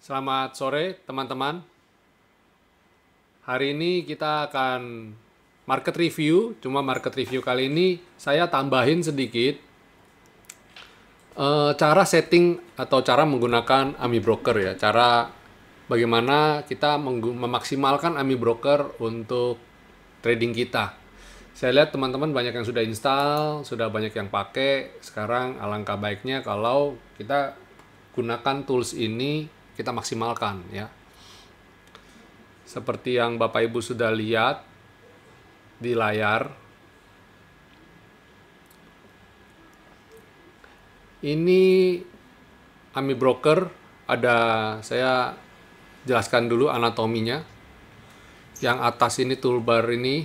Selamat sore teman-teman. Hari ini kita akan market review. Cuma market review kali ini saya tambahin sedikit cara setting atau cara menggunakan AMI Broker ya. Cara bagaimana kita memaksimalkan AMI Broker untuk trading kita. Saya lihat teman-teman banyak yang sudah install, sudah banyak yang pakai. Sekarang alangkah baiknya kalau kita gunakan tools ini, kita maksimalkan ya. Seperti yang Bapak Ibu sudah lihat di layar, ini AMI Broker. Saya jelaskan dulu anatominya. Yang atas ini toolbar ini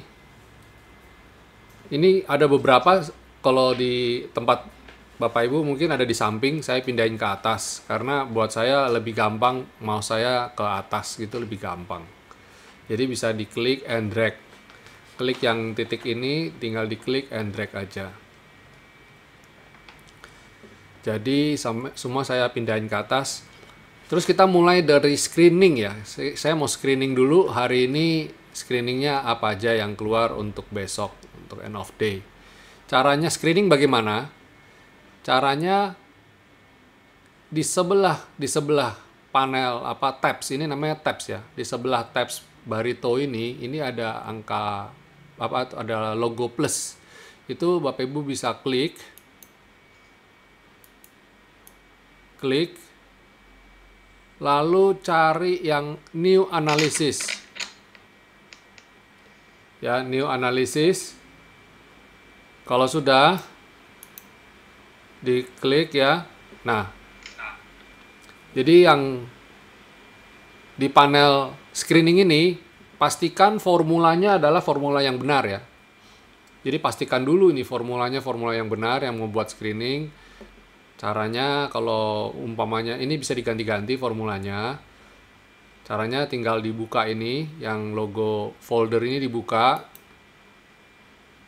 ada beberapa. Kalau di tempat Bapak Ibu mungkin ada di samping, saya pindahin ke atas karena buat saya lebih gampang, mouse saya ke atas gitu lebih gampang. Jadi bisa diklik and drag. Klik yang titik ini, tinggal diklik and drag aja. Jadi semua saya pindahin ke atas. Terus kita mulai dari screening ya. Saya mau screening dulu hari ini, screeningnya apa aja yang keluar untuk besok, untuk end of day. Caranya screening bagaimana? Caranya di sebelah panel tabs, ini namanya tabs ya. Di sebelah tabs Barito ini ada angka ada logo plus. Itu Bapak Ibu bisa klik lalu cari yang new analysis. Ya, new analysis. Kalau sudah diklik ya. Nah, jadi yang di panel screening ini, pastikan formulanya adalah formula yang benar ya. Jadi pastikan dulu ini formulanya formula yang benar yang membuat screening. Caranya kalau umpamanya ini bisa diganti-ganti formulanya. Caranya tinggal dibuka ini, yang logo folder ini dibuka.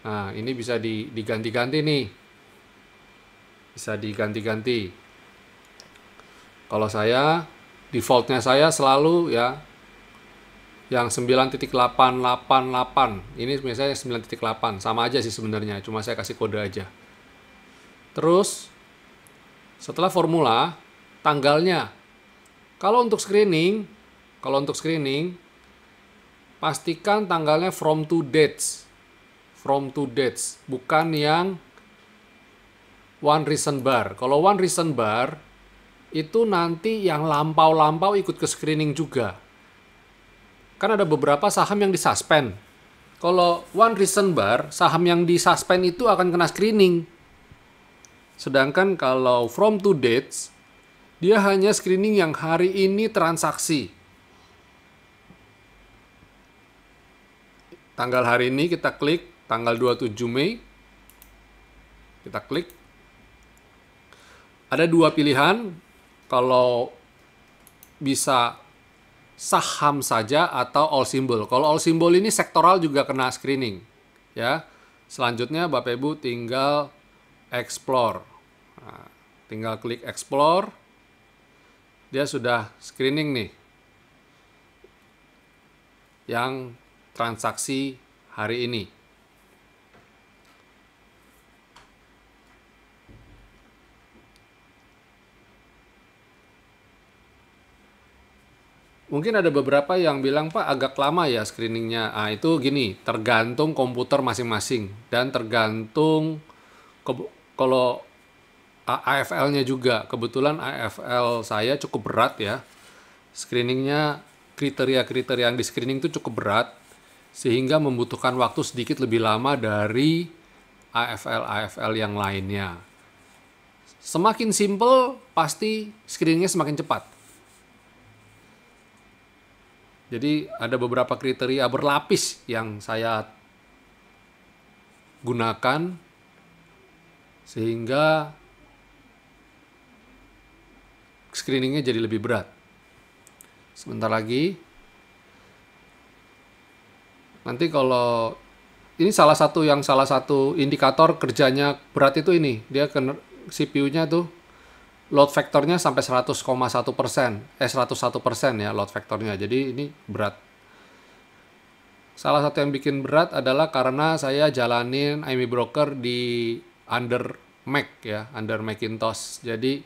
Nah, ini bisa diganti-ganti nih. Bisa diganti-ganti. Kalau saya, defaultnya saya selalu ya yang 9.888. Ini misalnya 9.8, sama aja sih sebenarnya, cuma saya kasih kode aja. Terus setelah formula, tanggalnya. Kalau untuk screening, pastikan tanggalnya from to dates. From to dates, bukan yang one recent bar. Kalau one recent bar, itu nanti yang lampau-lampau ikut ke screening juga. Kan ada beberapa saham yang disuspend. Kalau one recent bar, saham yang disuspend itu akan kena screening. Sedangkan kalau from to dates, dia hanya screening yang hari ini transaksi. Tanggal hari ini kita klik, tanggal 27 Mei. Kita klik. Ada dua pilihan, kalau bisa saham saja atau all symbol. Kalau all symbol ini sektoral juga kena screening. Ya. Selanjutnya Bapak Ibu tinggal explore. Nah, tinggal klik explore, dia sudah screening nih yang transaksi hari ini. Mungkin ada beberapa yang bilang, Pak, agak lama ya screeningnya. Ah, itu gini, tergantung komputer masing-masing dan tergantung kalau AFL-nya juga. Kebetulan AFL saya cukup berat ya. Screeningnya, kriteria-kriteria yang di screening itu cukup berat, sehingga membutuhkan waktu sedikit lebih lama dari AFL yang lainnya. Semakin simple, pasti screeningnya semakin cepat. Jadi ada beberapa kriteria berlapis yang saya gunakan, sehingga screeningnya jadi lebih berat. Sebentar lagi. Nanti kalau ini salah satu indikator kerjanya berat itu ini. Dia CPU-nya tuh load factornya sampai 100,1%, 101% ya load factornya. Jadi ini berat. Salah satu yang bikin berat adalah karena saya jalanin IME Broker di under Mac ya, under Macintosh. Jadi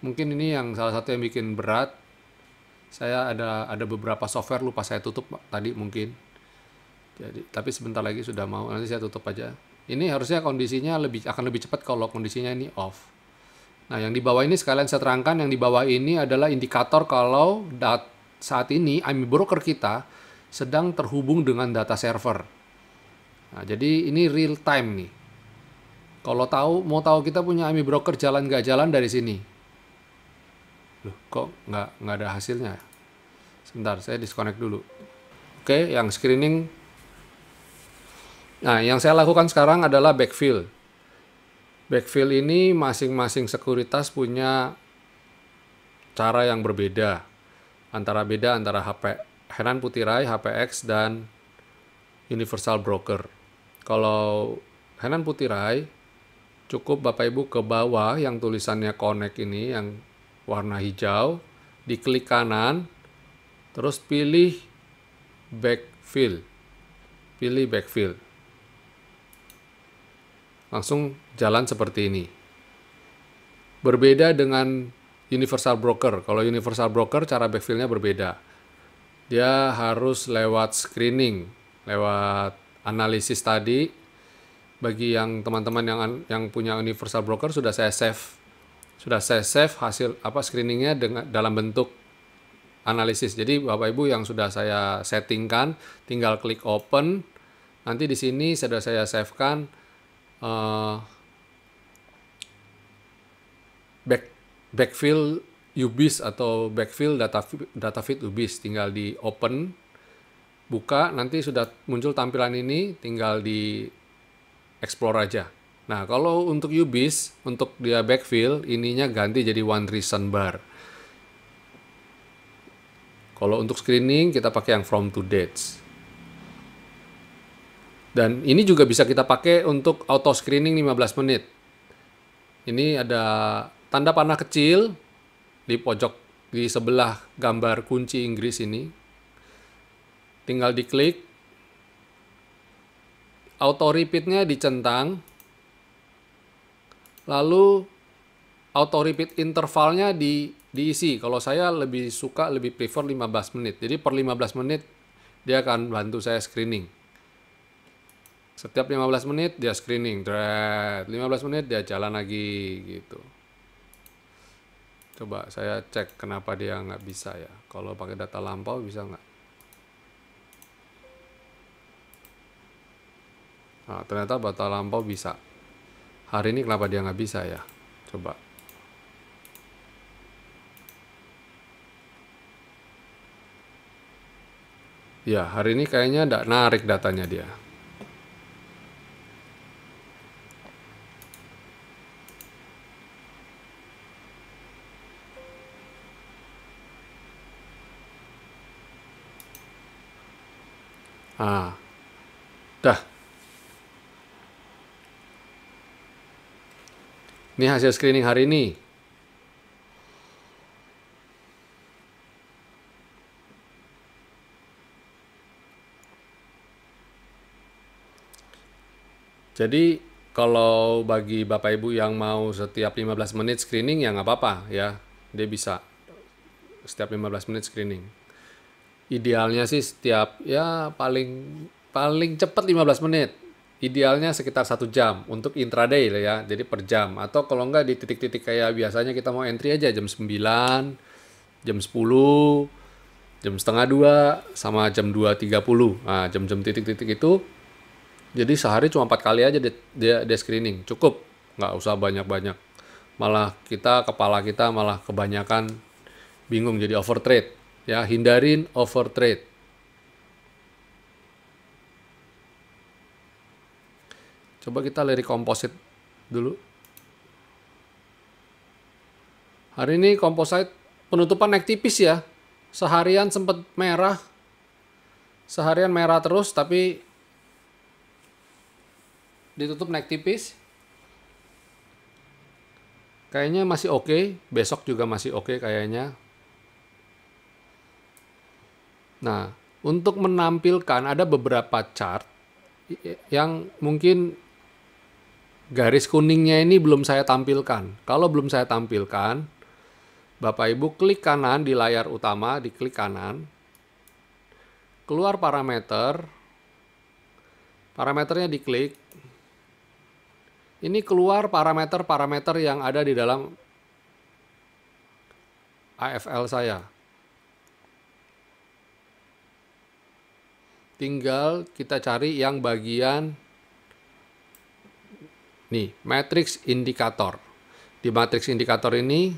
mungkin ini yang salah satu yang bikin berat. Saya ada beberapa software lupa saya tutup tadi mungkin. Jadi tapi sebentar lagi sudah mau, nanti saya tutup aja. Ini harusnya kondisinya akan lebih cepat kalau kondisinya ini off. Nah, yang di bawah ini sekalian saya terangkan, yang di bawah ini adalah indikator kalau saat ini IME Broker kita sedang terhubung dengan data server. Nah, jadi ini real time nih. Kalau mau tahu kita punya IME Broker jalan nggak jalan dari sini. Loh, kok nggak ada hasilnya? Sebentar, saya disconnect dulu. Oke, yang screening. Nah, yang saya lakukan sekarang adalah backfill. Backfill ini masing-masing sekuritas punya cara yang berbeda. Antara HP Henan Putirai, HPX, dan Universal Broker. Kalau Henan Putirai, cukup Bapak Ibu ke bawah yang tulisannya Connect ini, yang warna hijau, diklik kanan, terus pilih backfill. Pilih backfill. Langsung jalan seperti ini. Berbeda dengan Universal Broker. Kalau Universal Broker cara backfill-nya berbeda. Dia harus lewat screening, lewat analisis tadi. Bagi yang teman-teman yang punya Universal Broker sudah saya save hasil screeningnya dalam bentuk analisis. Jadi Bapak Ibu yang sudah saya settingkan, tinggal klik open. Nanti di sini sudah saya save-kan backfill UBIS atau backfill data feed UBIS. Tinggal di open, buka, nanti sudah muncul tampilan ini, tinggal di explore aja. Nah, kalau untuk UBIS, untuk dia backfill, ininya ganti jadi one reason bar. Kalau untuk screening, kita pakai yang from to dates. Dan ini juga bisa kita pakai untuk auto screening 15 menit. Ini ada tanda panah kecil di pojok di sebelah gambar kunci Inggris ini. Tinggal diklik. Auto repeat-nya dicentang. Lalu auto repeat intervalnya diisi. Kalau saya lebih prefer 15 menit. Jadi per 15 menit dia akan bantu saya screening. Setiap 15 menit dia screening, 15 menit dia jalan lagi gitu. Coba saya cek kenapa dia nggak bisa ya. Kalau pakai data lampau bisa nggak? Nah, ternyata data lampau bisa. Hari ini kenapa dia nggak bisa ya? Coba. Ya, hari ini kayaknya nggak narik datanya dia. Dah. Ini hasil screening hari ini. Jadi kalau bagi Bapak Ibu yang mau setiap 15 menit screening ya nggak apa-apa ya. Dia bisa setiap 15 menit screening. Idealnya sih setiap paling cepat 15 menit. Idealnya sekitar 1 jam untuk intraday lah ya. Jadi per jam. Atau kalau nggak di titik-titik kayak biasanya kita mau entry aja jam 9, jam 10, jam setengah 2, sama jam 2.30. Nah, jam-jam titik-titik itu. Jadi sehari cuma 4 kali aja dia screening. Cukup. Nggak usah banyak-banyak. Malah kepala kita malah kebanyakan bingung jadi overtrade. Ya, hindarin overtrade. Coba kita lirik komposit dulu. Hari ini komposit penutupan naik tipis ya. Seharian sempat merah. Seharian merah terus tapi ditutup naik tipis. Kayaknya masih oke, besok juga masih oke kayaknya. Nah, untuk menampilkan ada beberapa chart yang mungkin garis kuningnya ini belum saya tampilkan. Kalau belum saya tampilkan, Bapak Ibu klik kanan di layar utama, diklik kanan, keluar parameter, parameternya diklik. Ini keluar parameter-parameter yang ada di dalam AFL saya. Tinggal kita cari yang bagian nih, matrix indikator. Di matrix indikator ini,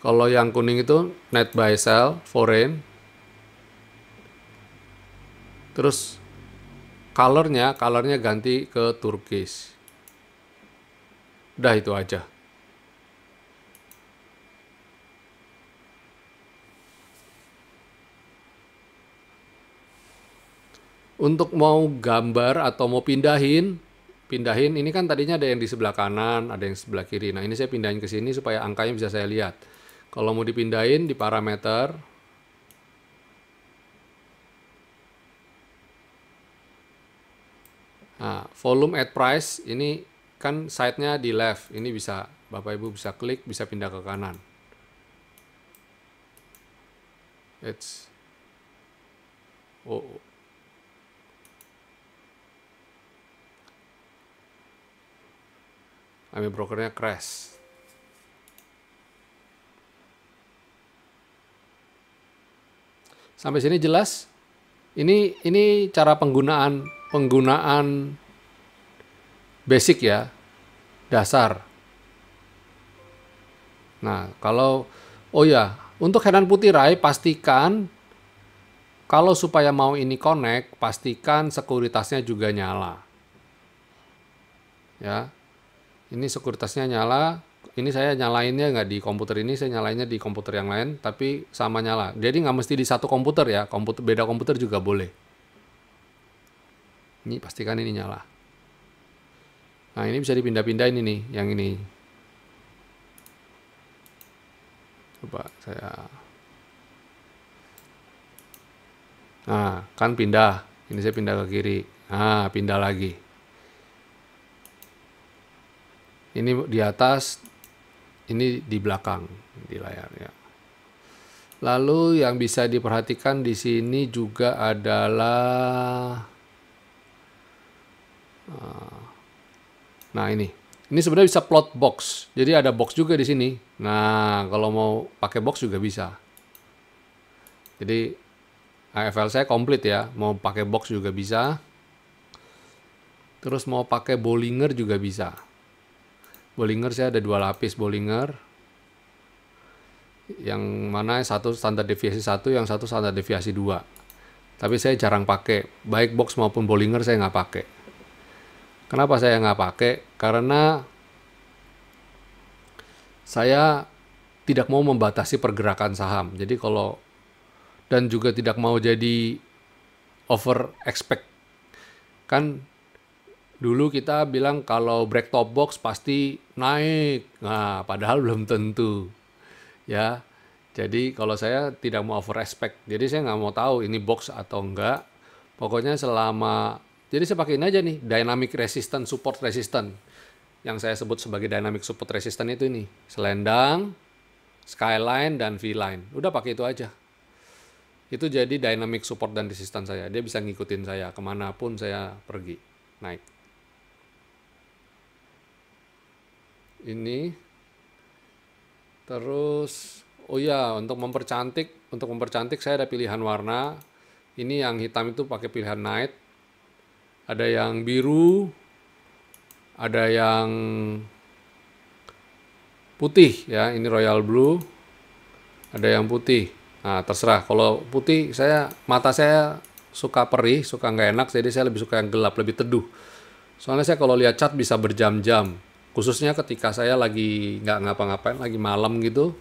kalau yang kuning itu net buy sell, foreign. Terus colornya ganti ke turquoise. Udah itu aja. Untuk mau gambar atau mau pindahin ini kan tadinya ada yang di sebelah kanan, ada yang sebelah kiri. Nah, ini saya pindahin ke sini supaya angkanya bisa saya lihat. Kalau mau dipindahin di parameter, nah, volume at price ini kan side-nya di left. Ini bisa Bapak Ibu bisa klik, bisa pindah ke kanan. AMI brokernya crash. Sampai sini jelas? Ini cara penggunaan basic ya, dasar. Nah, kalau untuk heran putih Rai, pastikan kalau supaya mau ini connect, pastikan sekuritasnya juga nyala. Ya, ini sekuritasnya nyala. Ini saya nyalainnya nggak di komputer ini, saya nyalainnya di komputer yang lain, tapi sama nyala. Jadi nggak mesti di satu komputer ya, beda komputer juga boleh. Ini pastikan ini nyala. Nah, ini bisa dipindah-pindahin ini, yang ini. Coba saya. Nah, kan pindah. Ini saya pindah ke kiri. Nah, pindah lagi. Ini di atas, ini di belakang di layar ya. Lalu yang bisa diperhatikan di sini juga adalah nah ini sebenarnya bisa plot box. Jadi ada box juga di sini. Nah, kalau mau pakai box juga bisa. Jadi AFL saya komplit ya, mau pakai box juga bisa. Terus mau pakai Bollinger juga bisa. Bollinger saya ada 2 lapis Bollinger. Yang mana satu standar deviasi 1, yang satu standar deviasi 2. Tapi saya jarang pakai, baik box maupun Bollinger saya nggak pakai. Kenapa saya nggak pakai? Karena saya tidak mau membatasi pergerakan saham. Jadi dan juga tidak mau jadi over expect. Kan dulu kita bilang kalau break top box pasti naik. Nah, padahal belum tentu. Ya, jadi kalau saya tidak mau over expect. Jadi saya nggak mau tahu ini box atau enggak. Pokoknya jadi saya pakai ini aja nih, dynamic resistance, support resistance. Yang saya sebut sebagai dynamic support resistance itu ini. Selendang, skyline, dan V-line. Udah pakai itu aja. Itu jadi dynamic support dan resistance saya. Dia bisa ngikutin saya kemanapun saya pergi. Naik. Ini. Terus, untuk mempercantik saya ada pilihan warna. Ini yang hitam itu pakai pilihan night. Ada yang biru, ada yang putih ya, ini royal blue, ada yang putih. Nah, terserah. Kalau putih mata saya suka perih, suka nggak enak, jadi saya lebih suka yang gelap, lebih teduh. Soalnya saya kalau lihat chart bisa berjam-jam, khususnya ketika saya lagi nggak ngapa-ngapain, lagi malam gitu.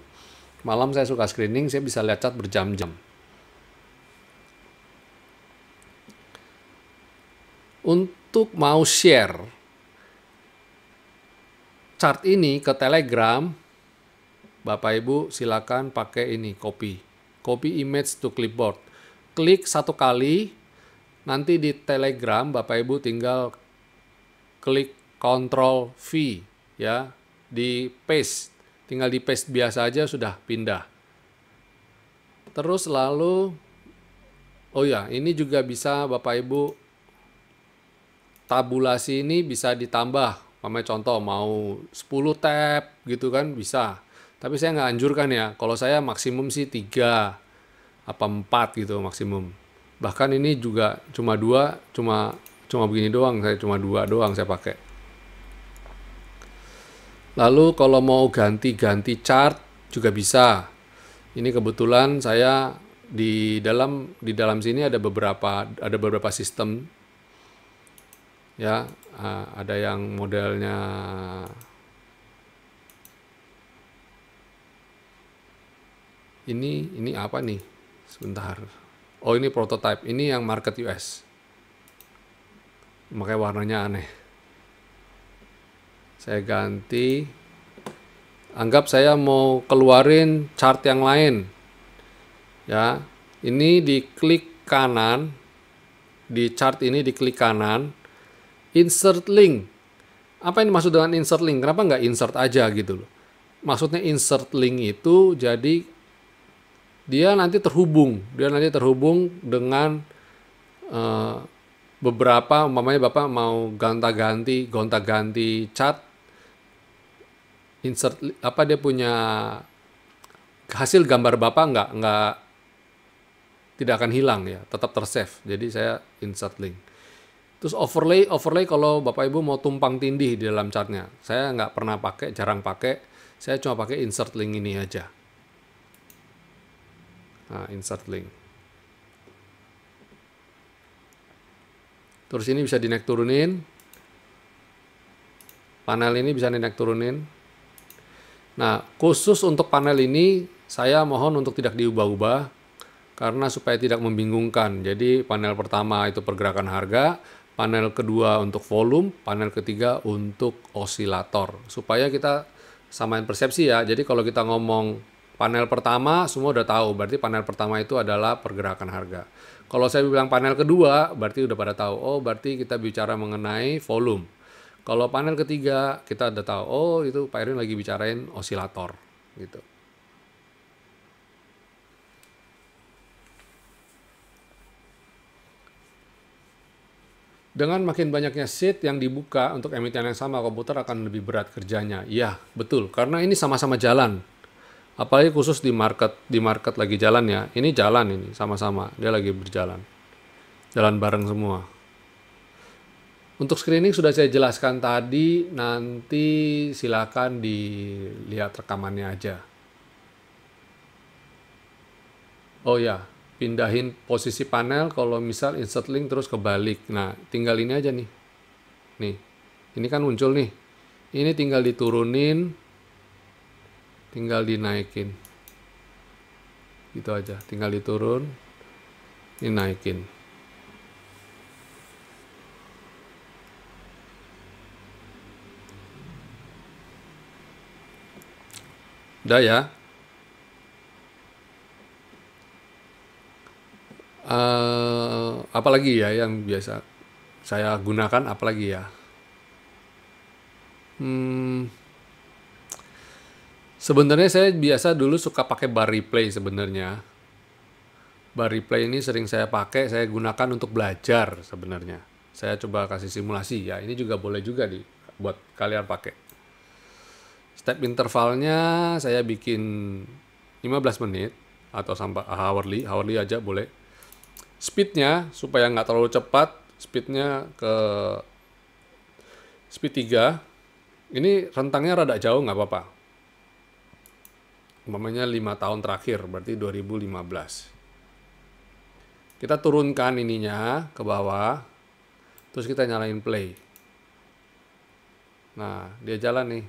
Malam saya suka screening, saya bisa lihat chart berjam-jam. Untuk mau share, chart ini ke Telegram, Bapak Ibu silakan pakai ini, copy image to clipboard. Klik satu kali, nanti di Telegram Bapak Ibu tinggal klik Ctrl V ya, di paste, tinggal di paste biasa aja sudah pindah. Terus lalu, oh ya, ini juga bisa Bapak Ibu tabulasi ini bisa ditambah. Contoh mau 10 tab gitu kan bisa. Tapi saya nggak anjurkan ya. Kalau saya maksimum sih 3 apa 4 gitu maksimum. Bahkan ini juga cuma 2, cuma begini doang, saya cuma 2 doang saya pakai. Lalu kalau mau ganti-ganti chart juga bisa. Ini kebetulan saya di dalam sini ada beberapa sistem ya, ada yang modelnya ini apa nih? Sebentar. Oh, ini prototype. Ini yang market US. Makanya warnanya aneh. Saya ganti. Anggap saya mau keluarin chart yang lain. Ya. Ini diklik kanan. Di chart ini diklik kanan. Insert link. Apa yang dimaksud dengan insert link? Kenapa nggak insert aja gitu loh? Maksudnya insert link itu jadi dia nanti terhubung dengan beberapa, umpamanya Bapak mau gonta-ganti chart, insert apa dia punya hasil gambar Bapak tidak akan hilang ya, tetap tersave. Jadi saya insert link. Terus overlay kalau Bapak Ibu mau tumpang tindih di dalam chartnya. Saya nggak pernah pakai, jarang pakai. Saya cuma pakai insert link ini aja. Nah, insert link. Terus ini bisa dinaik turunin. Panel ini bisa dinaik turunin. Nah, khusus untuk panel ini saya mohon untuk tidak diubah-ubah karena supaya tidak membingungkan. Jadi panel pertama itu pergerakan harga, panel kedua untuk volume, panel ketiga untuk osilator. Supaya kita samain persepsi ya. Jadi kalau kita ngomong panel pertama semua udah tahu, berarti panel pertama itu adalah pergerakan harga. Kalau saya bilang panel kedua, berarti udah pada tahu, oh berarti kita bicara mengenai volume. Kalau panel ketiga, kita udah tahu, oh itu Pak Erwin lagi bicarain osilator. Gitu. Dengan makin banyaknya sheet yang dibuka untuk emiten yang sama, komputer akan lebih berat kerjanya. Iya, betul, karena ini sama-sama jalan. Apalagi khusus di market lagi jalan ya. Ini jalan ini sama-sama, dia lagi berjalan. Jalan bareng semua. Untuk screening sudah saya jelaskan tadi, nanti silakan dilihat rekamannya aja. Oh ya, pindahin posisi panel kalau misal insert link terus kebalik. Nah, tinggal ini aja nih. Nih, ini kan muncul nih. Ini tinggal diturunin. Tinggal dinaikin gitu aja, tinggal diturun, ini naikin. Udah ya. Apalagi ya yang biasa saya gunakan, apalagi ya. Sebenarnya saya biasa dulu suka pakai bar replay sebenarnya. Bar replay ini sering saya pakai, saya gunakan untuk belajar sebenarnya. Saya coba kasih simulasi ya. Ini juga boleh juga buat kalian pakai. Step intervalnya saya bikin 15 menit atau sampai hourly aja boleh. Speednya supaya nggak terlalu cepat, speednya ke speed 3. Ini rentangnya rada jauh nggak apa-apa. Umpamanya 5 tahun terakhir, berarti 2015. Kita turunkan ininya ke bawah, terus kita nyalain play. Nah, dia jalan nih.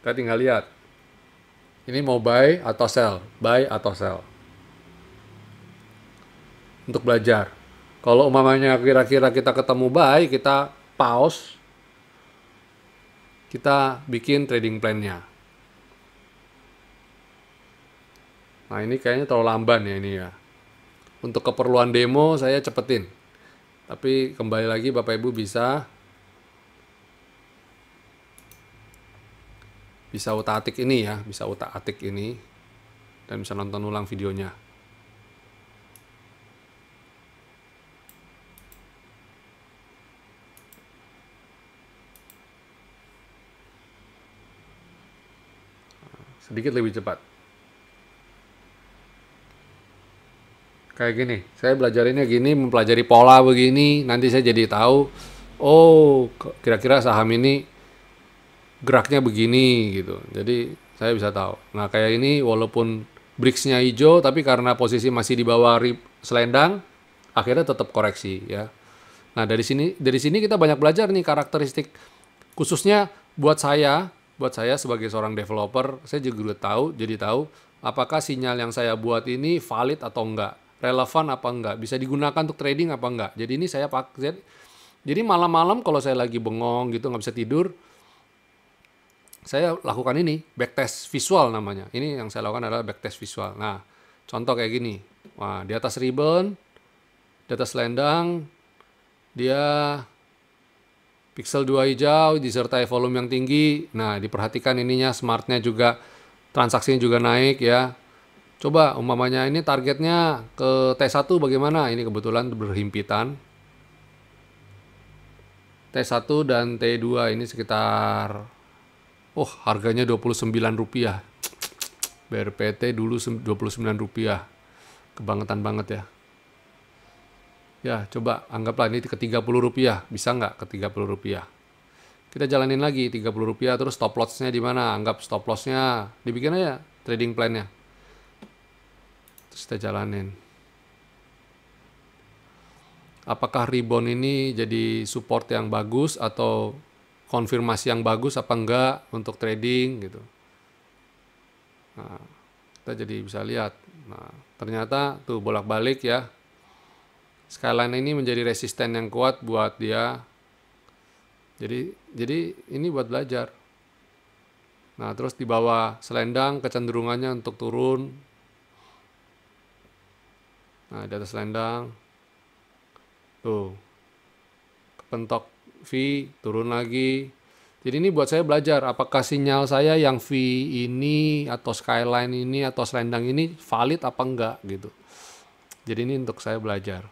Kita tinggal lihat. Ini mau buy atau sell, buy atau sell. Untuk belajar. Kalau umpamanya kira-kira kita ketemu buy, kita pause. kita bikin trading plan-nya. Nah, ini kayaknya terlalu lamban ya ini ya. Untuk keperluan demo saya cepetin. Tapi kembali lagi Bapak Ibu bisa utak-atik ini ya, bisa utak-atik ini dan bisa nonton ulang videonya. Sedikit lebih cepat. Kayak gini, saya belajarinnya gini, mempelajari pola begini, nanti saya jadi tahu, oh kira-kira saham ini geraknya begini gitu. Jadi saya bisa tahu. Nah kayak ini walaupun BRICS-nya hijau, tapi karena posisi masih di bawah selendang, akhirnya tetap koreksi ya. Nah dari sini kita banyak belajar nih karakteristik, khususnya buat saya sebagai seorang developer, saya juga jadi tahu apakah sinyal yang saya buat ini valid atau enggak, relevan apa enggak, bisa digunakan untuk trading apa enggak. Jadi ini saya pakai. Jadi malam-malam kalau saya lagi bengong gitu nggak bisa tidur, saya lakukan ini backtest visual namanya. Ini yang saya lakukan adalah backtest visual. Nah, contoh kayak gini. Wah, di atas ribbon, di atas selendang, dia pixel 2 hijau disertai volume yang tinggi. Nah, diperhatikan ininya smartnya juga, transaksinya juga naik ya. Coba umpamanya ini targetnya ke T1 bagaimana? Ini kebetulan berhimpitan. T1 dan T2 ini sekitar, oh harganya Rp29. BRPT dulu Rp29. Kebangetan banget ya. Ya, coba anggaplah ini ke Rp30. Bisa nggak ke Rp30? Kita jalanin lagi Rp30, terus stop loss-nya di mana? Anggap stop loss-nya dibikin aja trading plan-nya. Terus kita jalanin. Apakah rebound ini jadi support yang bagus atau konfirmasi yang bagus apa enggak untuk trading gitu. Nah, kita jadi bisa lihat. Nah, ternyata tuh bolak-balik ya. Skyline ini menjadi resisten yang kuat buat dia. Jadi ini buat belajar. Nah, terus di bawah selendang kecenderungannya untuk turun. Nah, di atas selendang. Tuh. Kepentok V, turun lagi. Jadi ini buat saya belajar, apakah sinyal saya yang V ini, atau skyline ini, atau selendang ini valid apa enggak gitu. Jadi ini untuk saya belajar.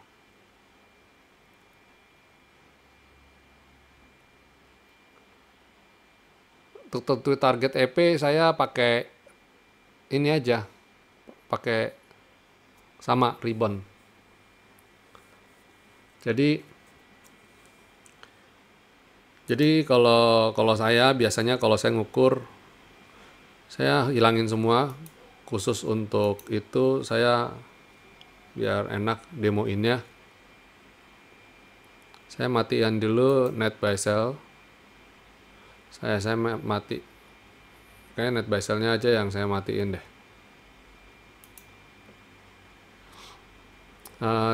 Untuk tentu target EP saya pakai ini aja, pakai sama ribbon. Jadi kalau saya biasanya kalau saya ngukur, saya hilangin semua, khusus untuk itu saya biar enak demoinnya. Saya matiin dulu net buy sell. Saya mati. Kayak net buy sell-nya aja yang saya matiin deh.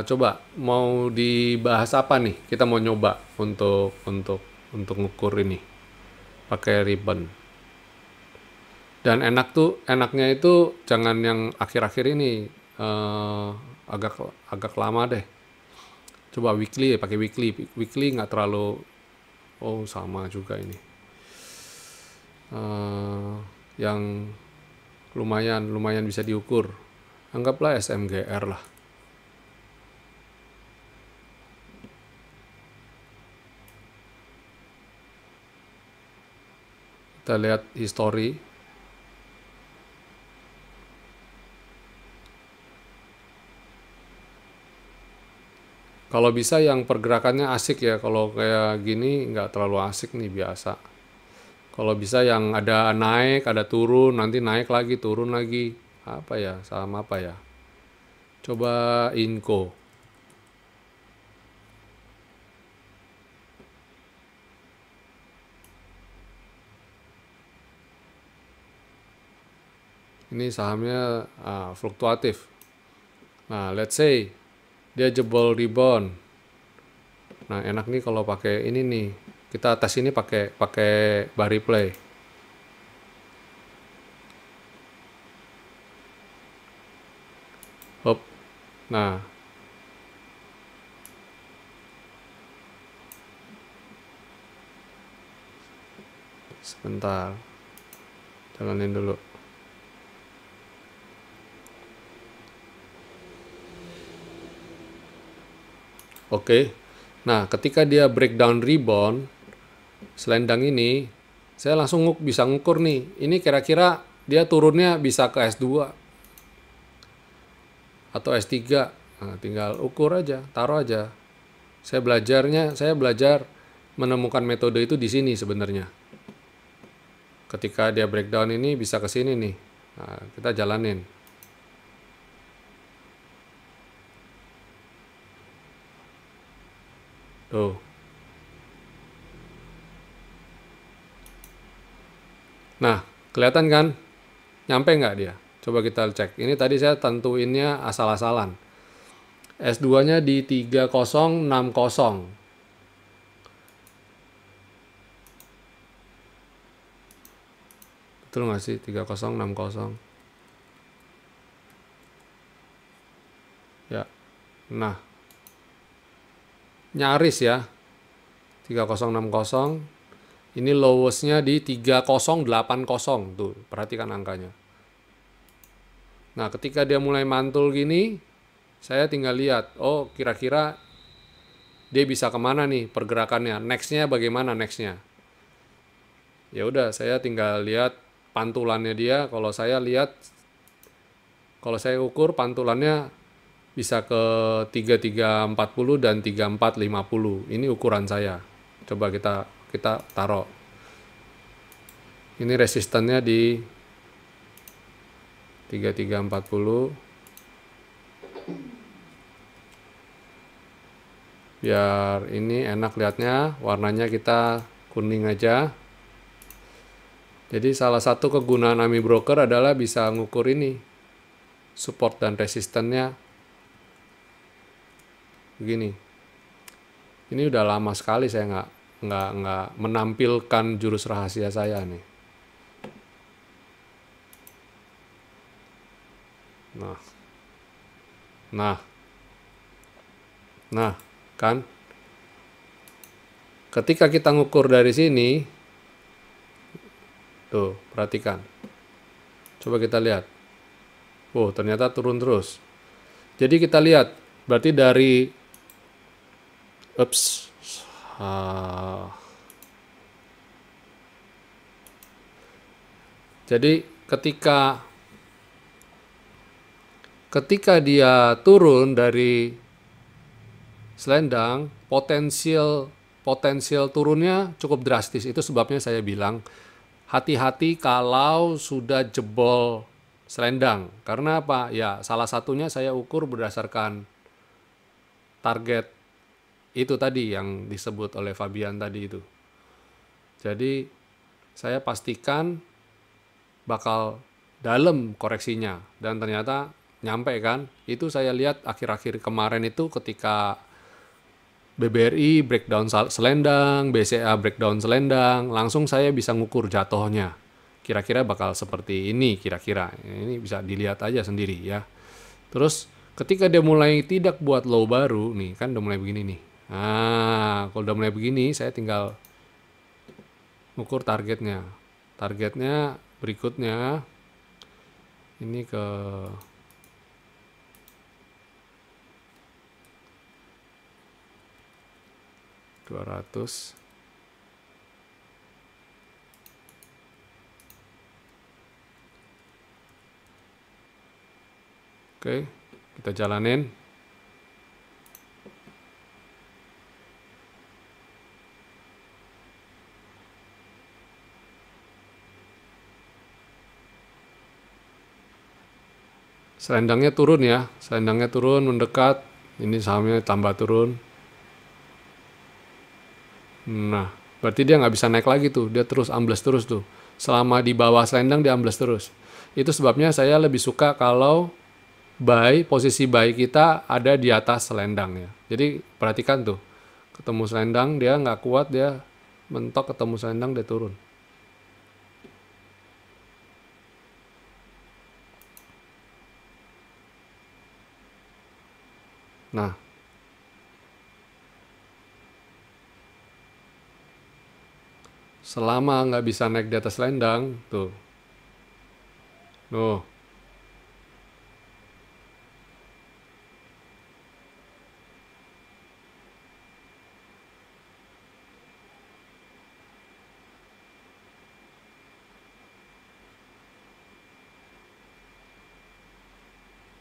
Coba mau dibahas apa nih? Kita mau nyoba untuk ngukur ini pakai ribbon. Dan enaknya itu jangan yang akhir-akhir ini, agak lama deh. Coba weekly ya, pakai weekly nggak terlalu, oh sama juga ini. Yang lumayan bisa diukur. Anggaplah SMGR lah. Kita lihat history. Kalau bisa yang pergerakannya asik ya, kalau kayak gini nggak terlalu asik nih, biasa. Kalau bisa yang ada naik, ada turun, nanti naik lagi, turun lagi. Apa ya, saham apa ya? Coba Inco. Ini sahamnya fluktuatif. Nah, let's say dia jebol rebound. Nah, enak nih kalau pakai ini nih, Kita tes ini pakai bar replay. Hop. Nah. Sebentar. Jalanin dulu. Oke. Nah, ketika dia breakdown rebound selendang ini, saya langsung bisa ngukur nih. Ini kira-kira dia turunnya bisa ke S2 atau S3. Nah, tinggal ukur aja, taruh aja. Saya belajar menemukan metode itu di sini sebenarnya. Ketika dia breakdown ini bisa ke sini nih. Nah, kita jalanin. Tuh. Nah, kelihatan kan? Nyampe nggak dia? Coba kita cek. Ini tadi saya tentuinnya asal-asalan. S2-nya di 3060. Betul nggak sih? 3060. Ya. Nah. Nyaris ya. 3060. Ini lowest-nya di 3080 tuh, perhatikan angkanya. Nah, ketika dia mulai mantul gini, saya tinggal lihat, oh kira-kira dia bisa kemana nih pergerakannya, next-nya bagaimana next-nya. Ya udah, saya tinggal lihat pantulannya dia. Kalau saya ukur pantulannya bisa ke 3340 dan 3450. Ini ukuran saya. Coba kita taruh. Ini resistannya di 3340. Biar ini enak lihatnya, warnanya kita kuning aja. Jadi salah satu kegunaan AMI Broker adalah bisa ngukur ini, support dan resistannya. Begini. Ini udah lama sekali saya nggak menampilkan jurus rahasia saya nih. Nah, kan? Ketika kita ngukur dari sini, tuh, perhatikan. Coba kita lihat. Oh, ternyata turun terus. Jadi kita lihat, berarti dari jadi ketika dia turun dari selendang, potensial turunnya cukup drastis. Itu sebabnya saya bilang hati-hati kalau sudah jebol selendang. Karena apa? Ya, salah satunya saya ukur berdasarkan target itu tadi yang disebut oleh Fabian tadi itu. Jadi saya pastikan bakal dalam koreksinya, dan ternyata nyampe kan. Itu saya lihat akhir-akhir kemarin itu ketika BBRI breakdown selendang, BCA breakdown selendang, langsung saya bisa ngukur jatuhnya. Kira-kira bakal seperti ini kira-kira. Ini bisa dilihat aja sendiri ya. Terus ketika dia mulai tidak buat low baru nih, kan udah mulai begini nih. Nah, kalau udah mulai begini, saya tinggal ukur targetnya. Targetnya berikutnya ini ke 200. Oke, kita jalanin. Selendangnya turun ya, selendangnya turun mendekat, ini sahamnya tambah turun. Nah, berarti dia nggak bisa naik lagi tuh, dia terus ambles terus tuh. Selama di bawah selendang dia ambles terus. Itu sebabnya saya lebih suka kalau posisi buy kita ada di atas selendang ya. Jadi perhatikan tuh, ketemu selendang dia nggak kuat, dia mentok ketemu selendang dia turun. Nah, selama nggak bisa naik di atas selendang, tuh, tuh,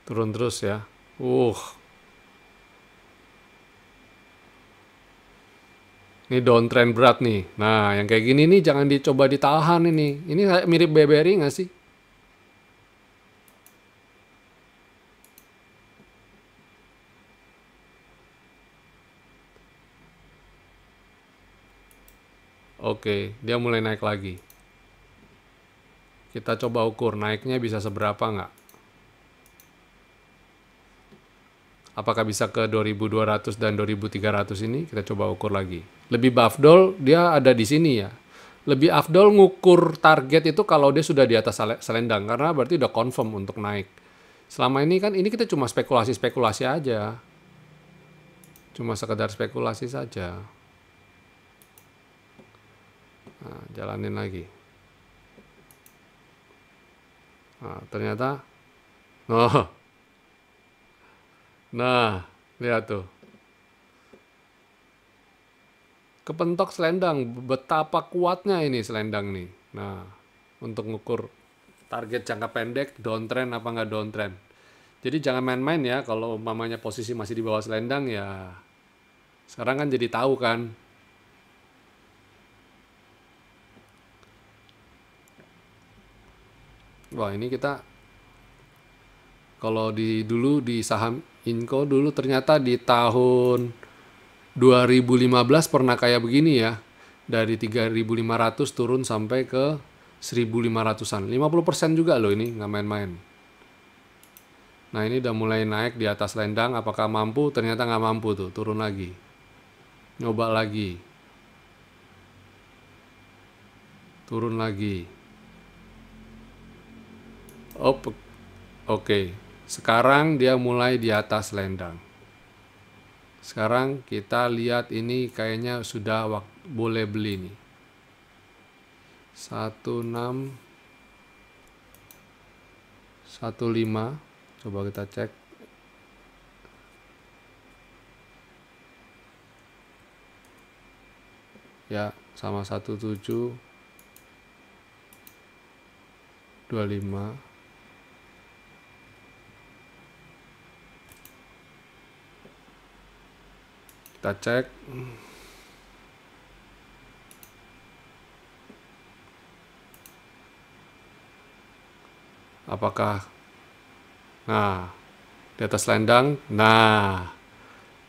turun terus ya. Ini downtrend berat nih. Nah, yang kayak gini nih jangan dicoba ditahan ini. Ini kayak mirip BBRI nggak sih? Oke, dia mulai naik lagi. Kita coba ukur naiknya bisa seberapa nggak? Apakah bisa ke 2200 dan 2300 ini? Kita coba ukur lagi. Lebih afdol dia ada di sini ya. Lebih afdol ngukur target itu kalau dia sudah di atas selendang karena berarti udah confirm untuk naik. Selama ini kan ini kita cuma spekulasi-spekulasi aja. Cuma sekedar spekulasi saja. Nah, jalanin lagi. Nah, ternyata oh. Nah, lihat tuh. Kepentok selendang, betapa kuatnya ini selendang nih. Nah, untuk ngukur target jangka pendek, downtrend apa nggak downtrend. Jadi jangan main-main ya, kalau umpamanya posisi masih di bawah selendang ya. Sekarang kan jadi tahu kan. Wah, ini kita kalau dulu di saham Inco dulu ternyata di tahun 2015 pernah kayak begini ya. Dari 3.500 turun sampai ke 1.500-an. 50% juga loh ini, nggak main-main. Nah, ini udah mulai naik di atas selendang. Apakah mampu? Ternyata nggak mampu tuh, turun lagi. Nyoba lagi. Turun lagi. Oke. Sekarang dia mulai di atas selendang. Sekarang kita lihat ini kayaknya sudah boleh beli nih. 1615. Coba kita cek. Ya, sama 1725. Kita cek. Apakah di atas selendang? Nah,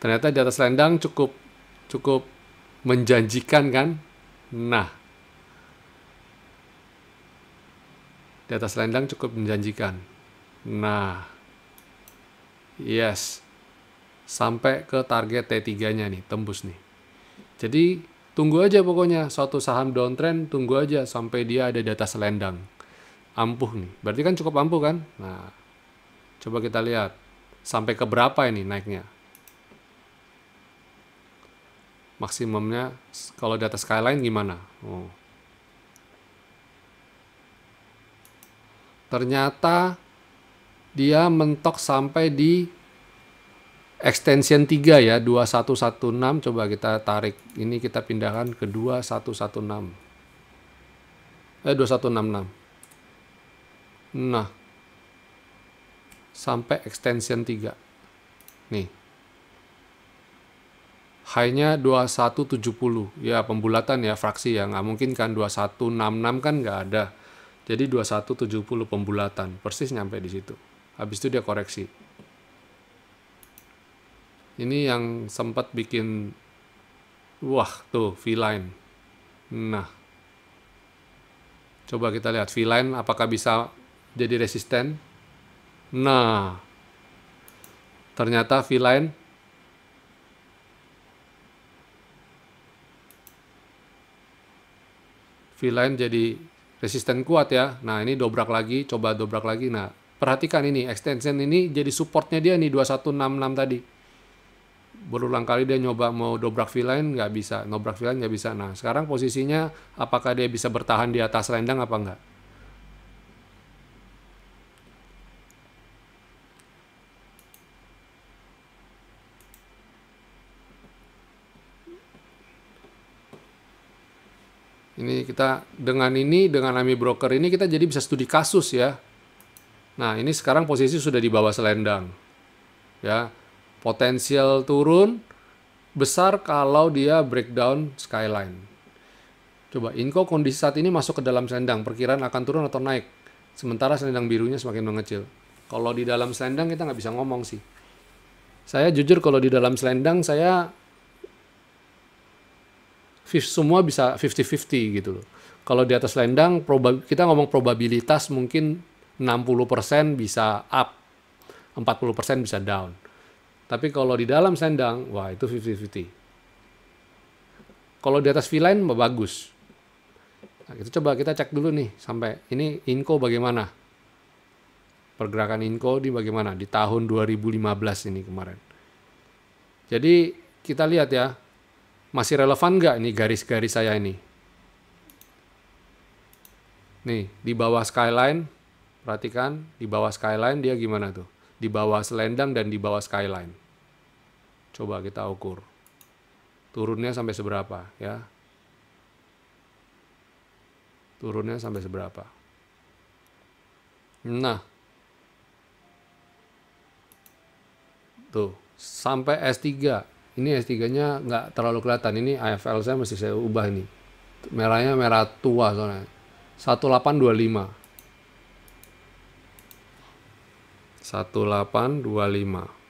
ternyata di atas selendang cukup menjanjikan kan? Nah, di atas selendang cukup menjanjikan. Nah, yes. Sampai ke target T3-nya nih, tembus nih. Jadi, tunggu aja pokoknya. Suatu saham downtrend, tunggu aja sampai dia ada di atas selendang. Ampuh nih. Berarti kan cukup ampuh kan? Nah, coba kita lihat. Sampai ke berapa ini naiknya? Maksimumnya, kalau di atas skyline gimana? Ternyata, dia mentok sampai di extension 3 ya, 2116. Coba kita tarik. Ini kita pindahkan ke 2116. 2166. Nah. Sampai extension 3. Nih. High-nya 2170. Ya, pembulatan ya, fraksi ya. Nggak mungkin kan 2166 kan nggak ada. Jadi 2170 pembulatan. Persis nyampe di situ. Habis itu dia koreksi. Ini yang sempat bikin wah tuh V-line. Nah, coba kita lihat V-line apakah bisa jadi resisten. Nah, ternyata V-line V-line jadi resisten kuat ya. Nah, ini dobrak lagi, coba dobrak lagi. Nah, perhatikan ini, extension ini jadi supportnya dia nih, 2166 tadi. Berulang kali dia nyoba mau dobrak V-line, nggak bisa. Dobrak V-line nggak bisa. Nah, sekarang posisinya apakah dia bisa bertahan di atas selendang apa enggak? Ini kita dengan AMI broker ini kita jadi bisa studi kasus ya. Nah, ini sekarang posisi sudah di bawah selendang. Ya. Potensial turun besar kalau dia breakdown skyline. Coba Inco kondisi saat ini masuk ke dalam selendang, perkiraan akan turun atau naik. Sementara selendang birunya semakin mengecil. Kalau di dalam selendang kita nggak bisa ngomong sih. Saya jujur kalau di dalam selendang saya semua bisa 50-50 gitu loh. Kalau di atas selendang kita ngomong probabilitas mungkin 60% bisa up, 40% bisa down. Tapi kalau di dalam selendang, wah itu 50-50. Kalau di atas V-line bagus. Nah, kita cek dulu nih sampai ini Inco bagaimana. Pergerakan Inco di bagaimana di tahun 2015 ini kemarin. Jadi kita lihat ya, masih relevan nggak ini garis-garis saya ini? Nih, di bawah skyline, perhatikan, di bawah skyline dia gimana tuh? Di bawah selendang dan di bawah skyline. Coba kita ukur. Turunnya sampai seberapa ya? Turunnya sampai seberapa? Nah, tuh, sampai S3. Ini S3-nya nggak terlalu kelihatan. Ini AFL saya mesti saya ubah ini. Merahnya merah tua soalnya. 1825. 1825.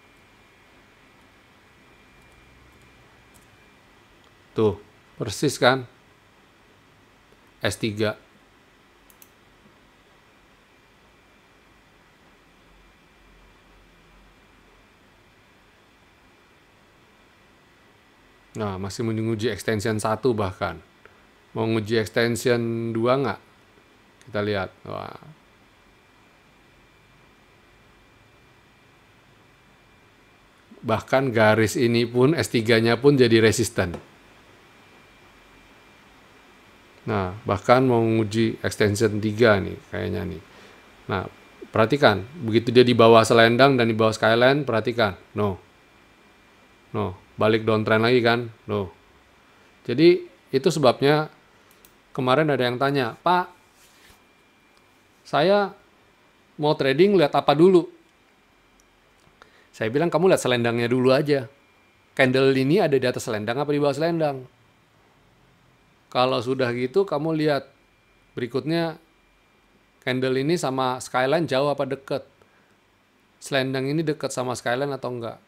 Tuh, persis kan? S3. Nah, masih menguji extension 1 bahkan. Mau nguji extension 2 nggak? Kita lihat. Wah. Bahkan garis ini pun, S3-nya pun jadi resisten. Nah, bahkan mau nguji extension 3 nih, kayaknya nih. Nah, perhatikan. Begitu dia di bawah selendang dan di bawah skyline, perhatikan. No. Balik downtrend lagi kan? No. Jadi, itu sebabnya kemarin ada yang tanya, Pak, saya mau trading lihat apa dulu? Saya bilang, kamu lihat selendangnya dulu aja. Candle ini ada di atas selendang apa di bawah selendang? Kalau sudah gitu, kamu lihat berikutnya candle ini sama skyline jauh apa deket? Selendang ini deket sama skyline atau enggak?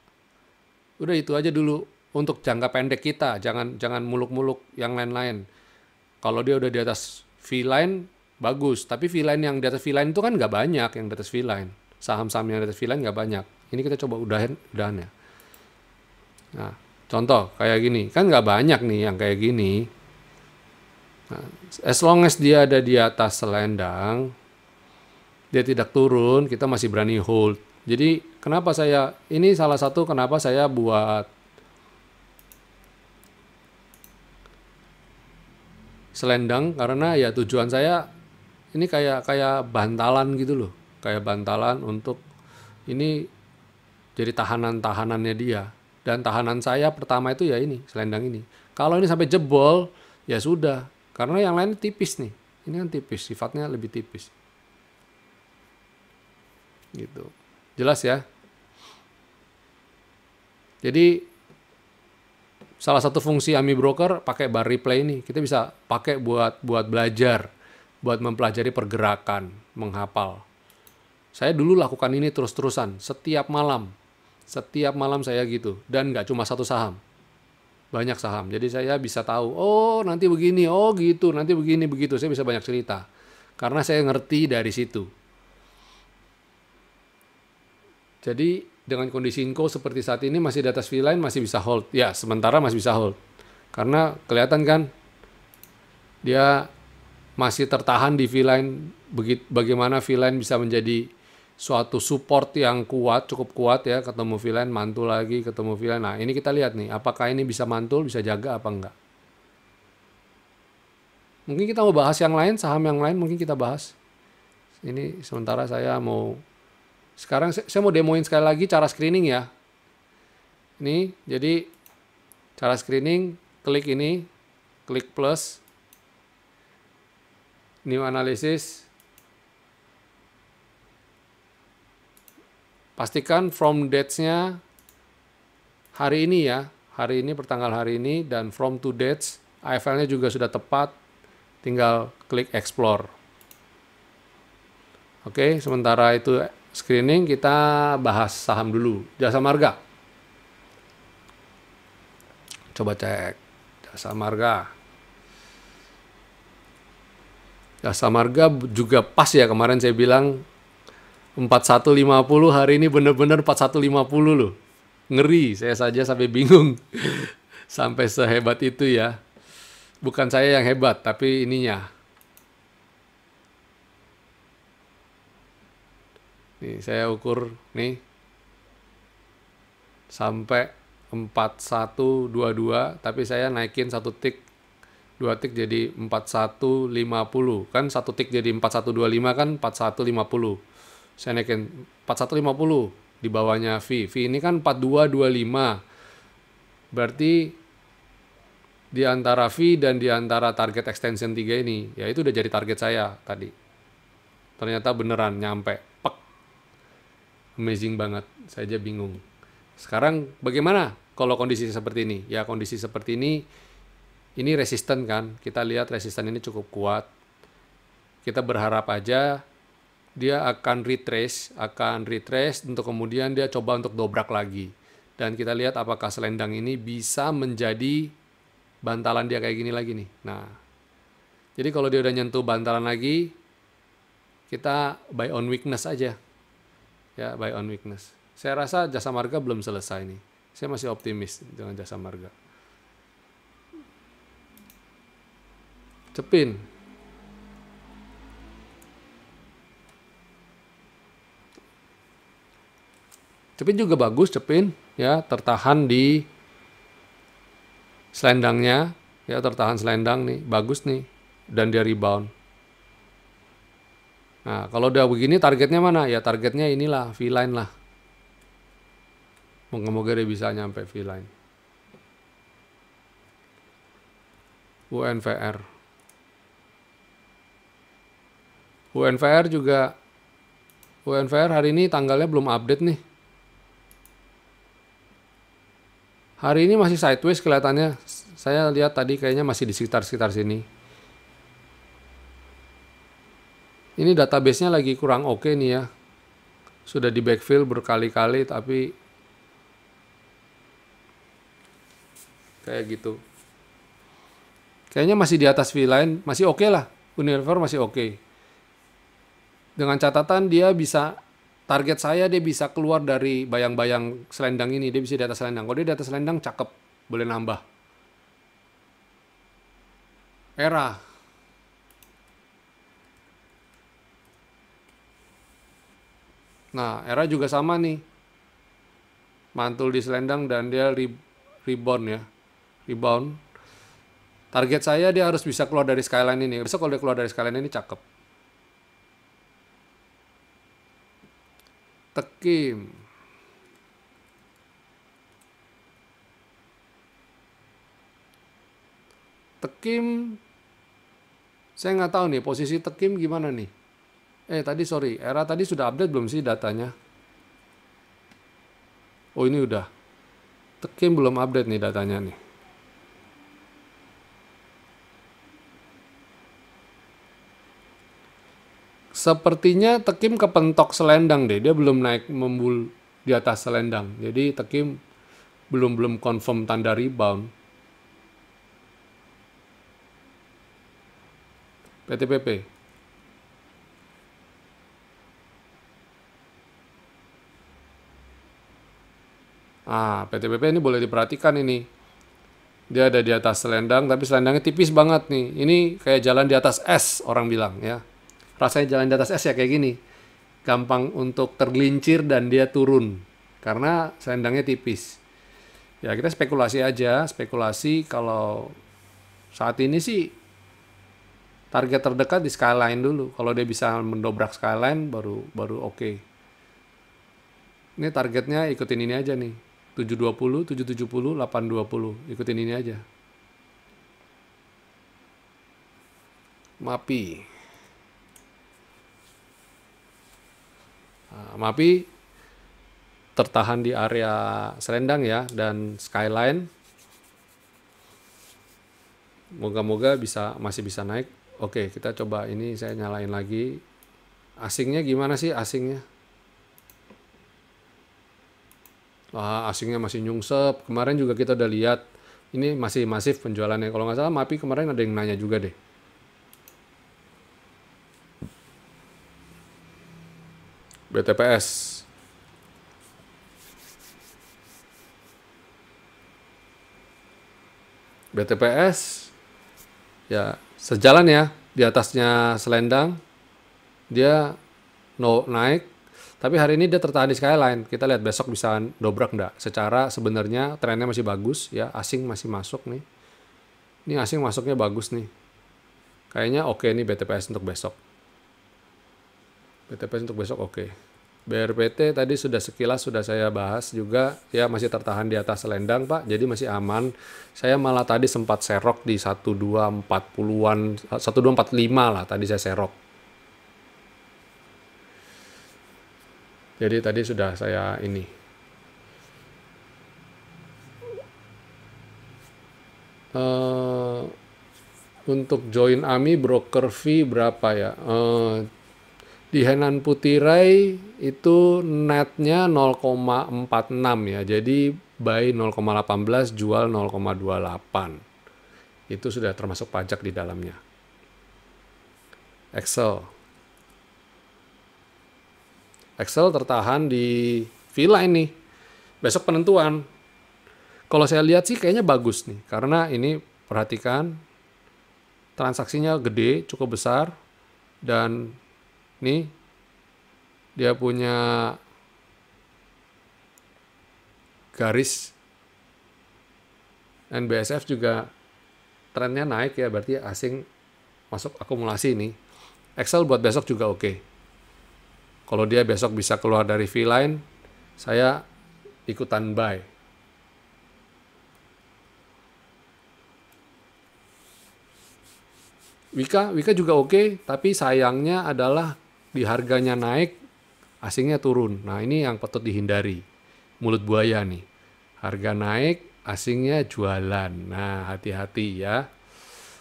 Udah itu aja dulu untuk jangka pendek kita, jangan muluk-muluk yang lain-lain. Kalau dia udah di atas V-line, bagus. Tapi V-line yang di atas V-line itu kan nggak banyak yang di atas V-line. Saham-saham yang di atas V-line nggak banyak. Ini kita coba udahan ya. Nah, contoh kayak gini, kan nggak banyak nih yang kayak gini. Nah, as long as dia ada di atas selendang, dia tidak turun, kita masih berani hold. Jadi ini salah satu kenapa saya buat selendang, karena ya tujuan saya ini kayak bantalan gitu loh. Kayak bantalan untuk ini jadi tahanannya dia. Dan tahanan saya pertama itu ya ini, selendang ini. Kalau ini sampai jebol, ya sudah. Karena yang lain tipis nih. Ini kan tipis, sifatnya lebih tipis. Gitu. Jelas ya? Jadi salah satu fungsi AMI broker pakai bar replay ini. Kita bisa pakai buat belajar, buat mempelajari pergerakan, menghafal. Saya dulu lakukan ini terus-terusan, setiap malam. Setiap malam saya gitu. Dan nggak cuma satu saham. Banyak saham. Jadi saya bisa tahu, oh nanti begini, oh gitu, nanti begini, begitu. Saya bisa banyak cerita. Karena saya ngerti dari situ. Jadi dengan kondisi Inco seperti saat ini masih di atas V-line masih bisa hold. Ya, sementara masih bisa hold. Karena kelihatan kan dia masih tertahan di V-line, bagaimana V-line bisa menjadi suatu support yang kuat, cukup kuat ya, ketemu V-line, mantul lagi, ketemu V-line. Nah, ini kita lihat nih, apakah ini bisa mantul, bisa jaga apa enggak. Mungkin kita mau bahas yang lain, saham yang lain mungkin kita bahas. Ini sementara saya mau, sekarang saya mau demoin sekali lagi cara screening ya. Ini, jadi cara screening, klik ini, klik plus, new analysis. Pastikan from dates-nya hari ini ya, hari ini pertanggal hari ini, dan from to dates, AFL-nya juga sudah tepat, tinggal klik explore. Oke, sementara itu screening, kita bahas saham dulu. Jasa Marga. Coba cek Jasa Marga. Jasa Marga juga pas ya, kemarin saya bilang 4150, hari ini bener-bener 4150 loh. Ngeri, saya saja sampai bingung. Sampai sehebat itu ya. Bukan saya yang hebat, tapi ininya. Nih, saya ukur nih. Sampai 4122, tapi saya naikin 1 tik, 2 tik jadi 4150. Kan 1 tik jadi 4125 kan 4150. Saya naikin 4150 di bawahnya V. V ini kan 4225. Berarti di antara V dan di antara target extension 3 ini, ya itu udah jadi target saya tadi. Ternyata beneran nyampe. Pek. Amazing banget. Saya aja bingung. Sekarang bagaimana kalau kondisi seperti ini? Ya kondisi seperti ini resisten kan. Kita lihat resisten ini cukup kuat. Kita berharap aja dia akan retrace untuk kemudian dia coba untuk dobrak lagi. Dan kita lihat apakah selendang ini bisa menjadi bantalan dia kayak gini lagi nih. Nah, jadi kalau dia udah nyentuh bantalan lagi, kita buy on weakness aja. Ya, buy on weakness. Saya rasa Jasa Marga belum selesai nih. Saya masih optimis dengan Jasa Marga. Cepin. Cepin juga bagus, Cepin ya, tertahan di selendangnya, ya tertahan selendang nih, bagus nih, dan dia rebound. Nah, kalau udah begini targetnya mana? Ya targetnya inilah, V-line lah. Moga-moga dia bisa nyampe V-line. UNVR. UNVR juga, UNVR hari ini tanggalnya belum update nih. Hari ini masih sideways kelihatannya. Saya lihat tadi kayaknya masih di sekitar sini. Ini database-nya lagi kurang oke nih ya. Sudah di backfill berkali-kali tapi kayak gitu. Kayaknya masih di atas V-line, masih oke lah. Unilever masih oke. Dengan catatan dia bisa, target saya dia bisa keluar dari bayang-bayang selendang ini. Dia bisa di atas selendang. Kalau dia di atas selendang cakep, boleh nambah. Era. Nah, era juga sama nih. Mantul di selendang dan dia rebound ya. Rebound. Target saya dia harus bisa keluar dari skyline ini. Besok kalau dia keluar dari skyline ini cakep. Tekim. Tekim. Saya nggak tahu nih posisi Tekim gimana nih. Tadi sorry, era tadi sudah update belum sih datanya? Oh ini udah. Tekim belum update nih datanya nih. Sepertinya Tekim kepentok selendang deh. Dia belum naik membul di atas selendang. Jadi Tekim belum confirm tanda rebound. PTPP. PTPP ini boleh diperhatikan ini. Dia ada di atas selendang, tapi selendangnya tipis banget nih. Ini kayak jalan di atas es, orang bilang ya. Rasanya jalan di atas es ya kayak gini. Gampang untuk tergelincir dan dia turun. Karena selendangnya tipis. Ya kita spekulasi aja, spekulasi kalau saat ini sih target terdekat di skyline dulu. Kalau dia bisa mendobrak skyline baru oke. Ini targetnya ikutin ini aja nih. 720, 770, 820. Ikutin ini aja. MAPI. Nah, MAPI tertahan di area selendang ya dan skyline. Moga-moga masih bisa naik. Oke, kita coba ini saya nyalain lagi. Asingnya gimana sih asingnya? Asingnya masih nyungsep. Kemarin juga kita udah lihat ini masih masif penjualannya. Kalau nggak salah MAPI kemarin ada yang nanya juga deh. BTPS. BTPS ya sejalan ya, di atasnya selendang dia naik, tapi hari ini dia tertahan di skyline. Kita lihat besok bisa dobrak nggak. Secara sebenarnya trennya masih bagus ya, asing masih masuk nih. Ini asing masuknya bagus nih. Kayaknya oke nih BTPS untuk besok. BTPS untuk besok oke. BRPT tadi sekilas sudah saya bahas juga, ya masih tertahan di atas selendang Pak, jadi masih aman. Saya malah tadi sempat serok di 1240-an, 1245 lah tadi saya serok. Jadi tadi sudah saya ini. Untuk join AMI broker fee berapa ya? Di Henan Putirai itu netnya 0,46 ya. Jadi buy 0,18, jual 0,28. Itu sudah termasuk pajak di dalamnya. Excel tertahan di villa ini. Besok penentuan. Kalau saya lihat sih kayaknya bagus nih. Karena ini perhatikan transaksinya gede, cukup besar. Dan nih dia punya garis NBSF juga trennya naik ya, berarti asing masuk akumulasi ini. Excel buat besok juga oke. Kalau dia besok bisa keluar dari V-line, saya ikutan buy. Wika juga oke, tapi sayangnya adalah di harganya naik, asingnya turun. Nah ini yang patut dihindari. Mulut buaya nih. Harga naik, asingnya jualan. Nah hati-hati ya.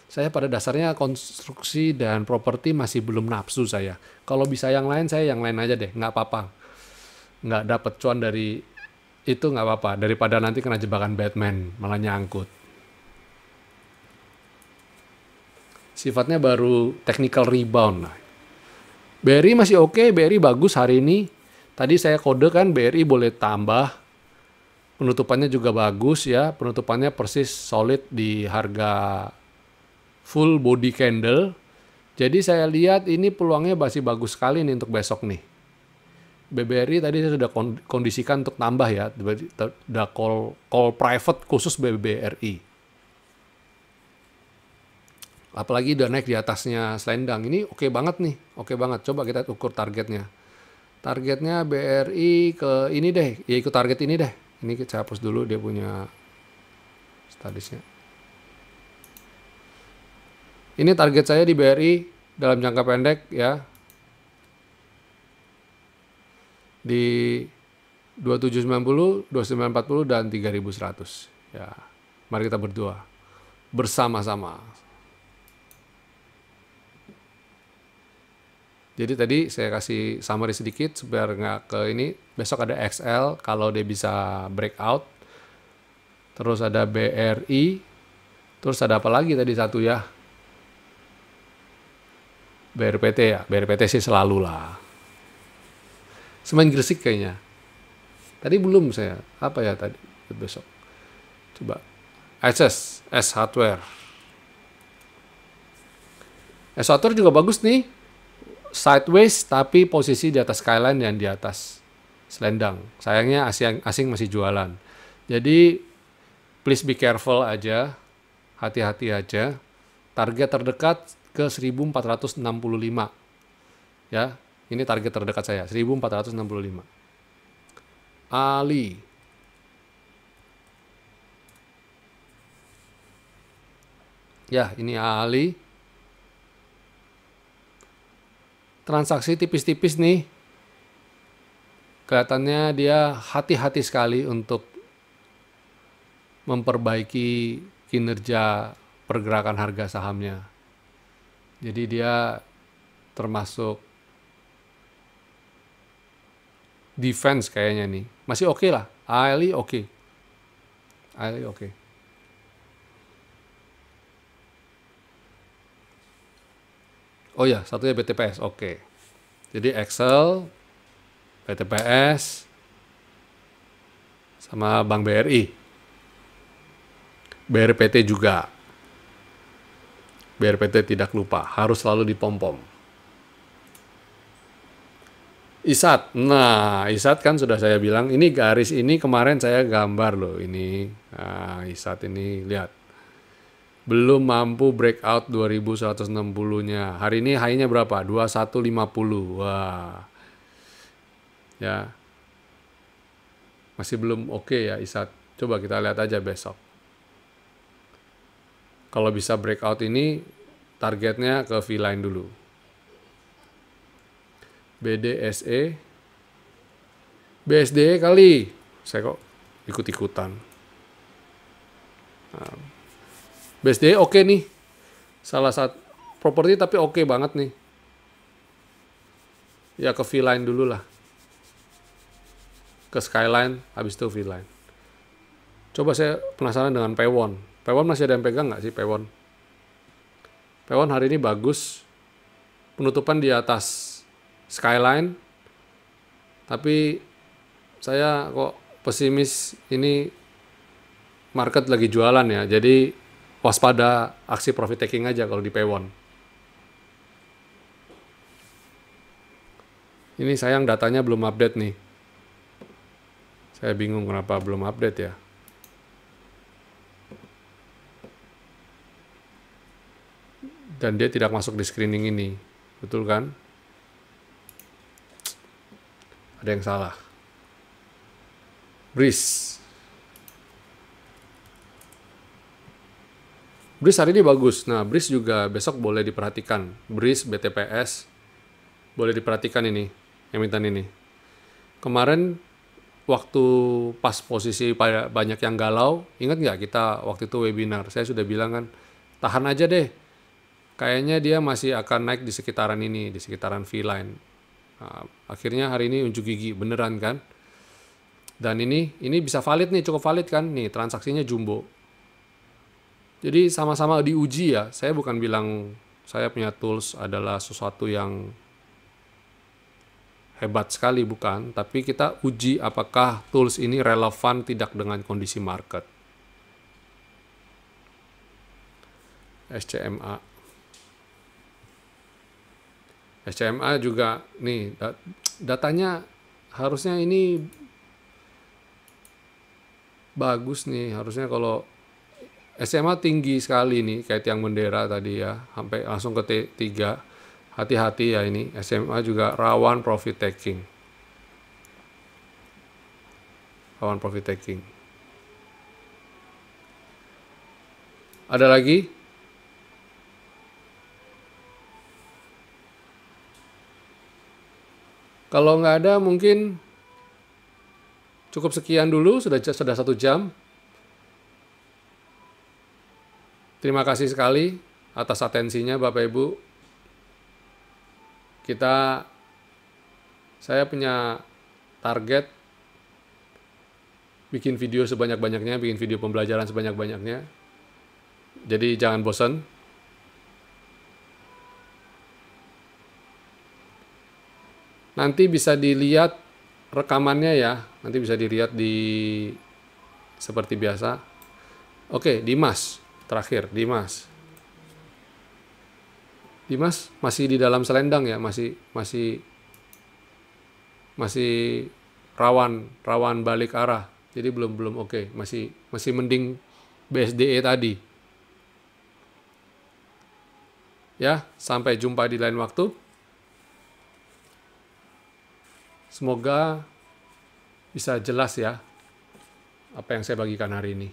Saya pada dasarnya konstruksi dan properti masih belum nafsu saya. Kalau bisa yang lain, saya yang lain aja deh. Nggak apa-apa. Nggak dapet cuan dari itu nggak apa-apa. Daripada nanti kena jebakan Batman, malah nyangkut. Sifatnya baru technical rebound. Nah, BRI masih oke, BRI bagus hari ini. Tadi saya kode kan BRI boleh tambah. Penutupannya juga bagus ya. Penutupannya persis solid di harga full body candle. Jadi saya lihat ini peluangnya masih bagus sekali nih untuk besok nih. BBRI tadi saya sudah kondisikan untuk tambah ya. Udah call private khusus BBRI. Apalagi udah naik di atasnya selendang. Ini oke banget nih. Oke banget. Coba kita ukur targetnya. Targetnya BRI ke ini deh. Ya ikut target ini deh. Ini saya hapus dulu dia punya statusnya. Ini target saya di BRI dalam jangka pendek ya. Di 2790, 2940 dan 3100. Ya. Mari kita berdua bersama-sama. Jadi tadi saya kasih summary sedikit biar nggak ke ini. Besok ada XL kalau dia bisa breakout. Terus ada BRI. Terus ada apa lagi tadi satu ya? BRPT ya. BRPT sih selalu lah. Semain Gresik kayaknya. Tadi belum saya. Apa ya tadi besok? Coba. S Hardware. S Hardware juga bagus nih. Sideways tapi posisi di atas skyline dan di atas selendang. Sayangnya asing masih jualan. Jadi please be careful aja. Hati-hati aja. Target terdekat ke 1465. Ya, ini target terdekat saya, 1465. Ali. Ya, ini Ali. Transaksi tipis-tipis nih. Kelihatannya dia hati-hati sekali untuk memperbaiki kinerja pergerakan harga sahamnya. Jadi dia termasuk defense kayaknya nih. Masih oke lah. Ali oke. Ali oke. Oh ya, satunya BTPS. Oke. Jadi Excel, BTPS, sama Bank BRI. BRPT juga. BRPT tidak lupa, harus selalu dipom-pom. ISAT. Nah, ISAT kan sudah saya bilang, ini garis ini kemarin saya gambar loh ini. Nah, ISAT ini lihat. Belum mampu breakout 2160-nya. Hari ini high-nya berapa? 2150. Wah. Ya. Masih belum oke ya ISAT. Coba kita lihat aja besok. Kalau bisa breakout ini, targetnya ke V-line dulu. BDSE. BSD kali. Saya kok ikut-ikutan. Nah, BSD oke nih. Salah satu properti tapi oke banget nih. Ya ke V-line dulu lah. Ke Skyline, habis itu V-line. Coba saya penasaran dengan Pewon. Pewon masih ada yang pegang nggak sih Pewon? Pewon hari ini bagus. Penutupan di atas Skyline. Tapi saya kok pesimis ini market lagi jualan ya. Jadi waspada aksi profit taking aja kalau di Pewon. Ini sayang datanya belum update nih. Saya bingung kenapa belum update ya. Dan dia tidak masuk di screening ini. Betul kan? Ada yang salah. Breeze. Breeze hari ini bagus. Nah, Breeze juga besok boleh diperhatikan. Breeze, BTPS, boleh diperhatikan ini, emiten ini. Kemarin, waktu pas posisi banyak yang galau, ingat nggak kita waktu itu webinar, saya sudah bilang kan, tahan aja deh. Kayaknya dia masih akan naik di sekitaran ini, di sekitaran V-line. Nah, akhirnya hari ini unjuk gigi, beneran kan? Dan ini bisa valid nih, cukup valid kan? Nih, transaksinya jumbo. Jadi sama-sama diuji ya. Saya bukan bilang saya punya tools adalah sesuatu yang hebat sekali, bukan. Tapi kita uji apakah tools ini relevan tidak dengan kondisi market. SCMA. SCMA juga nih datanya harusnya ini bagus nih. Harusnya kalau SMA tinggi sekali nih, kayak tiang bendera tadi ya, sampai langsung ke T3. Hati-hati ya ini, SMA juga rawan profit taking. Rawan profit taking. Ada lagi? Kalau nggak ada mungkin cukup sekian dulu, sudah 1 jam. Terima kasih sekali atas atensinya Bapak Ibu. Saya punya target bikin video sebanyak-banyaknya, bikin video pembelajaran sebanyak-banyaknya. Jadi jangan bosan. Nanti bisa dilihat rekamannya ya, nanti bisa dilihat seperti biasa. Oke, Dimas. Terakhir, Dimas. Dimas masih di dalam selendang ya, masih rawan balik arah. Jadi belum oke, masih mending BSDE tadi. Ya, sampai jumpa di lain waktu. Semoga bisa jelas ya apa yang saya bagikan hari ini.